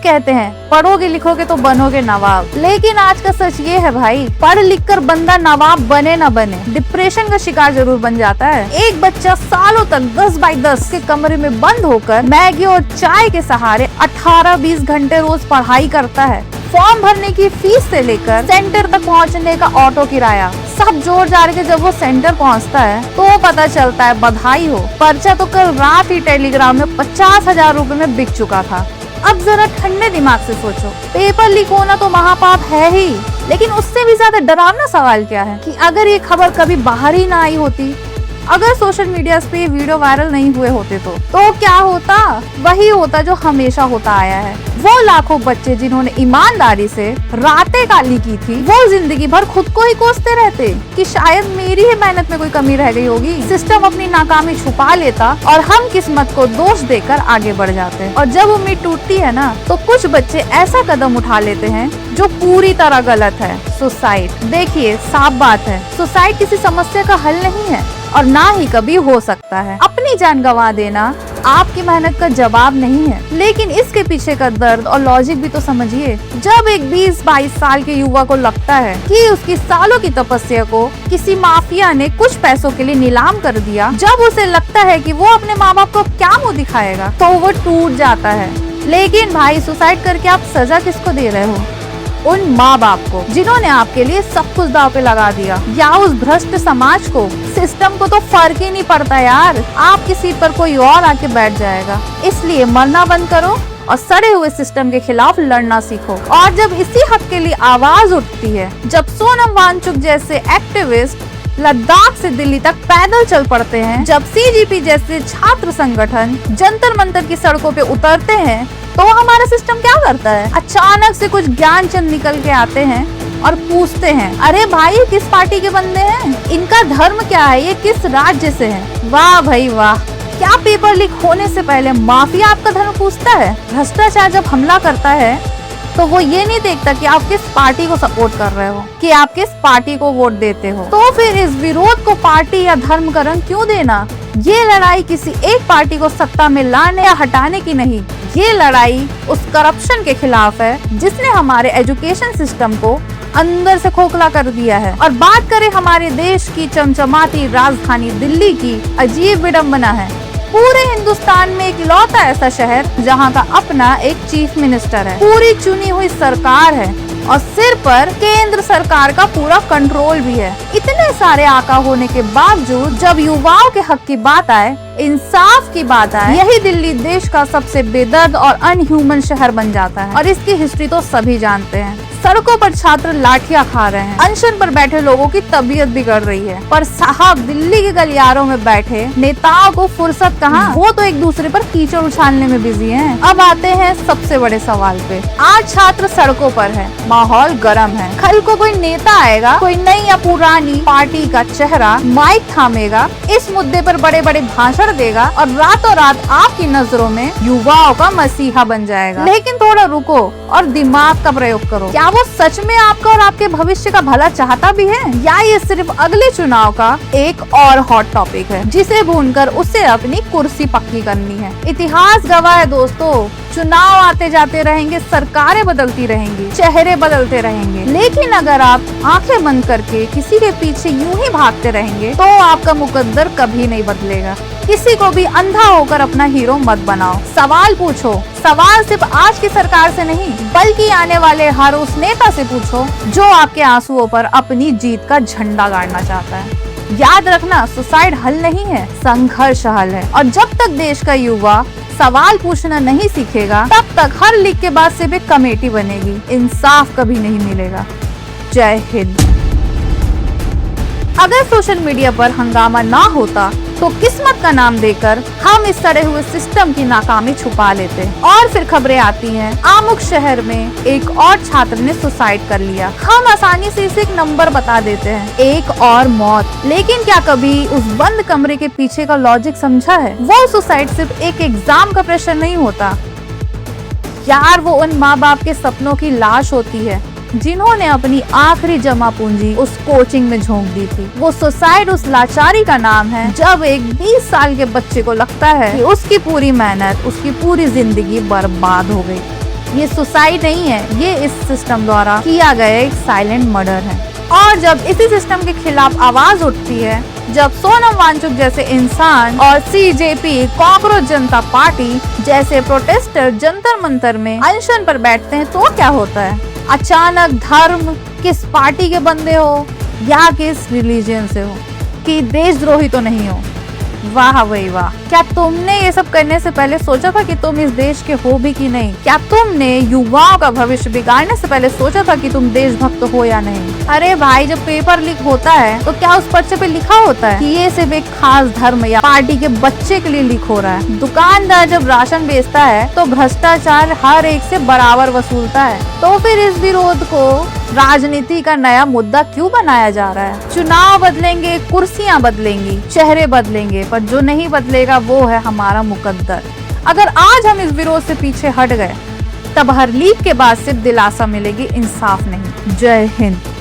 कहते हैं पढ़ोगे लिखोगे तो बनोगे नवाब, लेकिन आज का सच ये है भाई, पढ़ लिख कर बंदा नवाब बने न बने, डिप्रेशन का शिकार जरूर बन जाता है। एक बच्चा सालों तक 10 बाई 10 के कमरे में बंद होकर मैगी और चाय के सहारे 18-20 घंटे रोज पढ़ाई करता है। फॉर्म भरने की फीस से लेकर सेंटर तक पहुंचने का ऑटो किराया सब जोड़ जाड़ के जब वो सेंटर पहुंचता है तो पता चलता है बधाई हो, पर्चा तो कल रात ही टेलीग्राम में 50,000 रुपए में बिक चुका था। अब जरा ठंडे दिमाग से सोचो, पेपर लीक होना तो महापाप है ही, लेकिन उससे भी ज्यादा डरावना सवाल क्या है कि अगर ये खबर कभी बाहर ही ना आई होती, अगर सोशल मीडिया पे ये वीडियो वायरल नहीं हुए होते तो क्या होता? वही होता जो हमेशा होता आया है। वो लाखों बच्चे जिन्होंने ईमानदारी से रातें काली की थी, वो जिंदगी भर खुद को ही कोसते रहते कि शायद मेरी ही मेहनत में कोई कमी रह गई होगी। सिस्टम अपनी नाकामी छुपा लेता और हम किस्मत को दोष देकर आगे बढ़ जाते हैं। और जब उम्मीद टूटती है ना, तो कुछ बच्चे ऐसा कदम उठा लेते हैं जो पूरी तरह गलत है, सुसाइड। देखिए, साफ बात है, सुसाइड किसी समस्या का हल नहीं है और ना ही कभी हो सकता है। अपनी जान गंवा देना आपकी मेहनत का जवाब नहीं है, लेकिन इसके पीछे का दर्द और लॉजिक भी तो समझिए। जब एक 20-22 साल के युवा को लगता है कि उसकी सालों की तपस्या को किसी माफिया ने कुछ पैसों के लिए नीलाम कर दिया, जब उसे लगता है कि वो अपने माँ बाप को क्या मुँह दिखाएगा, तो वो टूट जाता है। लेकिन भाई, सुसाइड करके आप सजा किसको दे रहे हो? उन माँ बाप को जिन्होंने आपके लिए सब कुछ दांव पे लगा दिया, या उस भ्रष्ट समाज को? सिस्टम को तो फर्क ही नहीं पड़ता यार, आपकी सीट पर कोई और आके बैठ जाएगा। इसलिए मरना बंद करो और सड़े हुए सिस्टम के खिलाफ लड़ना सीखो। और जब इसी हक के लिए आवाज उठती है, जब सोनम वांगचुक जैसे एक्टिविस्ट लद्दाख से दिल्ली तक पैदल चल पड़ते हैं, जब सीजीपी जैसे छात्र संगठन जंतर मंतर की सड़कों पे उतरते हैं, तो हमारा सिस्टम क्या करता है? अचानक से कुछ ज्ञानचंद निकल के आते हैं और पूछते हैं, अरे भाई, किस पार्टी के बंदे हैं? इनका धर्म क्या है? ये किस राज्य से हैं? वाह भाई वाह! क्या पेपर लीक होने से पहले माफिया आपका धर्म पूछता है? भ्रष्टाचार जब हमला करता है तो वो ये नहीं देखता कि आप किस पार्टी को सपोर्ट कर रहे हो, कि आप किस पार्टी को वोट देते हो। तो फिर इस विरोध को पार्टी या धर्म का रंग क्यों देना? ये लड़ाई किसी एक पार्टी को सत्ता में लाने या हटाने की नहीं, ये लड़ाई उस करप्शन के खिलाफ है जिसने हमारे एजुकेशन सिस्टम को अंदर से खोखला कर दिया है। और बात करें हमारे देश की चमचमाती राजधानी दिल्ली की, अजीब विडंबना है, पूरे हिंदुस्तान में एक लौता ऐसा शहर जहां का अपना एक चीफ मिनिस्टर है, पूरी चुनी हुई सरकार है और सिर पर केंद्र सरकार का पूरा कंट्रोल भी है। इतने सारे आका होने के बावजूद जब युवाओं के हक की बात आए, इंसाफ की बात आए, यही दिल्ली देश का सबसे बेदर्द और अनह्यूमन शहर बन जाता है। और इसकी हिस्ट्री तो सभी जानते हैं। सड़कों पर छात्र लाठियां खा रहे हैं, अनशन पर बैठे लोगों की तबीयत बिगड़ रही है, पर साहब, दिल्ली के गलियारों में बैठे नेताओं को फुर्सत कहाँ? वो तो एक दूसरे पर कीचड़ उछालने में बिजी हैं। अब आते हैं सबसे बड़े सवाल पे। आज छात्र सड़कों पर है, माहौल गर्म है, कल को कोई नेता आएगा, कोई नई या पुरानी पार्टी का चेहरा माइक थामेगा, इस मुद्दे पर बड़े बड़े भाषण देगा और रातों रात आपकी नजरों में युवाओं का मसीहा बन जाएगा। लेकिन थोड़ा रुको और दिमाग का प्रयोग करो। क्या वो सच में आपका और आपके भविष्य का भला चाहता भी है, या ये सिर्फ अगले चुनाव का एक और हॉट टॉपिक है जिसे भूनकर उसे अपनी कुर्सी पक्की करनी है? इतिहास गवाह है दोस्तों, चुनाव आते जाते रहेंगे, सरकारें बदलती रहेंगी, चेहरे बदलते रहेंगे, लेकिन अगर आप आंखें बंद करके किसी के पीछे यूं ही भागते रहेंगे तो आपका मुकद्दर कभी नहीं बदलेगा। किसी को भी अंधा होकर अपना हीरो मत बनाओ। सवाल पूछो, सवाल सिर्फ आज की सरकार से नहीं, बल्कि आने वाले हर उस नेता से पूछो जो आपके आंसुओं पर अपनी जीत का झंडा गाड़ना चाहता है। याद रखना, सुसाइड हल नहीं है, संघर्ष हल है। और जब तक देश का युवा सवाल पूछना नहीं सीखेगा, तब तक हर लीक के बाद सिर्फ एक कमेटी बनेगी, इंसाफ कभी नहीं मिलेगा। जय हिंद। अगर सोशल मीडिया पर हंगामा ना होता तो किस्मत का नाम देकर हम इस सड़े हुए सिस्टम की नाकामी छुपा लेते। और फिर खबरें आती हैं, आमुक शहर में एक और छात्र ने सुसाइड कर लिया। हम आसानी से इसे एक नंबर बता देते हैं, एक और मौत। लेकिन क्या कभी उस बंद कमरे के पीछे का लॉजिक समझा है? वो सुसाइड सिर्फ एक एग्जाम का प्रेशर नहीं होता यार, वो उन माँ बाप के सपनों की लाश होती है जिन्होंने अपनी आखिरी जमा पूंजी उस कोचिंग में झोंक दी थी। वो सुसाइड उस लाचारी का नाम है जब एक 20 साल के बच्चे को लगता है कि उसकी पूरी मेहनत, उसकी पूरी जिंदगी बर्बाद हो गई। ये सुसाइड नहीं है, ये इस सिस्टम द्वारा किया गया एक साइलेंट मर्डर है। और जब इसी सिस्टम के खिलाफ आवाज उठती है, जब सोनम वांगचुक जैसे इंसान और सीजेपी कॉकरोच जनता पार्टी जैसे प्रोटेस्टर जंतर मंतर में अनशन पर बैठते हैं, तो क्या होता है? अचानक धर्म, किस पार्टी के बंदे हो या किस रिलीजन से हो, कि देशद्रोही तो नहीं हो। वाह भाई वाह, क्या तुमने ये सब करने से पहले सोचा था कि तुम इस देश के हो भी कि नहीं? क्या तुमने युवाओं का भविष्य बिगाड़ने से पहले सोचा था कि तुम देशभक्त हो या नहीं? अरे भाई, जब पेपर लीक होता है तो क्या उस पर्चे पे लिखा होता है कि ये सिर्फ एक खास धर्म या पार्टी के बच्चे के लिए लीक हो रहा है? दुकानदार जब राशन बेचता है तो भ्रष्टाचार हर एक से बराबर वसूलता है, तो फिर इस विरोध को राजनीति का नया मुद्दा क्यों बनाया जा रहा है? चुनाव बदलेंगे, कुर्सियां बदलेंगी, चेहरे बदलेंगे, पर जो नहीं बदलेगा वो है हमारा मुकद्दर। अगर आज हम इस विरोध से पीछे हट गए, तब हर लीक के बाद सिर्फ दिलासा मिलेगी, इंसाफ नहीं। जय हिंद।